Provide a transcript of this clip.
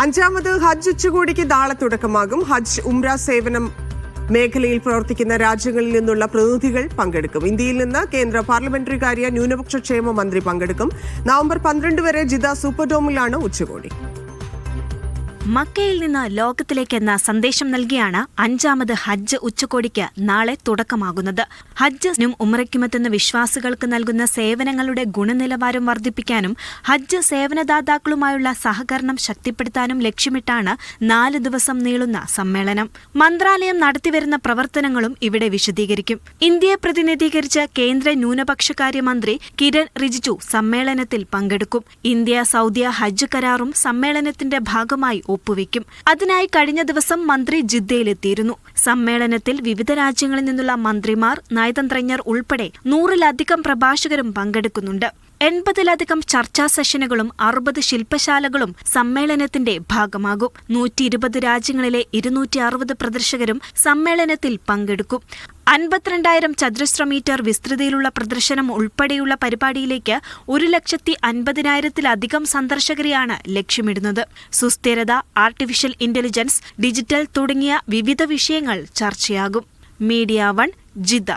അഞ്ചാമത് ഹജ്ജ് ഉച്ചകോടിക്ക് നാളെ തുടക്കമാകും. ഹജ്ജ് ഉംറ സേവനം മേഖലയിൽ പ്രവർത്തിക്കുന്ന രാജ്യങ്ങളിൽ നിന്നുള്ള പ്രതിനിധികൾ പങ്കെടുക്കും. ഇന്ത്യയിൽ നിന്ന് കേന്ദ്ര പാർലമെന്ററി കാര്യ ന്യൂനപക്ഷ ക്ഷേമ മന്ത്രി പങ്കെടുക്കും. നവംബർ 12 വരെ ജിദ്ദ സൂപ്പർഡോമിലാണ് ഉച്ചകോടി. മക്കയിൽ നിന്ന് ലോകത്തിലേക്കെന്ന സന്ദേശം നൽകിയാണ് അഞ്ചാമത് ഹജ്ജ് ഉച്ചകോടിക്ക് നാളെ തുടക്കമാകുന്നത്. ഹജ്ജിനും ഉംറയ്ക്കുമെത്തുന്ന വിശ്വാസികൾക്ക് നൽകുന്ന സേവനങ്ങളുടെ ഗുണനിലവാരം വർദ്ധിപ്പിക്കാനും ഹജ്ജ് സേവനദാതാക്കളുമായുള്ള സഹകരണം ശക്തിപ്പെടുത്താനും ലക്ഷ്യമിട്ടാണ് 4 ദിവസം നീളുന്ന സമ്മേളനം. മന്ത്രാലയം നടത്തിവരുന്ന പ്രവർത്തനങ്ങളും ഇവിടെ വിശദീകരിക്കും. ഇന്ത്യയെ പ്രതിനിധീകരിച്ച് കേന്ദ്ര ന്യൂനപക്ഷകാര്യ മന്ത്രി കിരൺ റിജിജു സമ്മേളനത്തിൽ പങ്കെടുക്കും. ഇന്ത്യ സൗദി ഹജ്ജ് കരാറും സമ്മേളനത്തിന്റെ ഭാഗമായി ഒപ്പുവെക്കും. അതിനായി കഴിഞ്ഞ ദിവസം മന്ത്രി ജിദ്ദയിലെത്തിയിരുന്നു. സമ്മേളനത്തിൽ വിവിധ രാജ്യങ്ങളിൽ നിന്നുള്ള മന്ത്രിമാർ, നയതന്ത്രജ്ഞർ ഉൾപ്പെടെ 100-ലധികം പ്രഭാഷകരും പങ്കെടുക്കുന്നുണ്ട്. 80-ലധികം ചർച്ചാ സെഷനുകളും 60 ശില്പശാലകളും സമ്മേളനത്തിന്റെ ഭാഗമാകും. 120 രാജ്യങ്ങളിലെ 260 പ്രദർശകരും സമ്മേളനത്തിൽ പങ്കെടുക്കും. 52,000 ചതുരശ്ര മീറ്റർ വിസ്തൃതിയിലുള്ള പ്രദർശനം ഉൾപ്പെടെയുള്ള പരിപാടിയിലേക്ക് 150,000-ത്തിലധികം സന്ദർശകരെയാണ് ലക്ഷ്യമിടുന്നത്. സുസ്ഥിരത, ആർട്ടിഫിഷ്യൽ ഇന്റലിജൻസ്, ഡിജിറ്റൽ തുടങ്ങിയ വിവിധ വിഷയങ്ങൾ ചർച്ചയാകും. Media 1 Jeddah.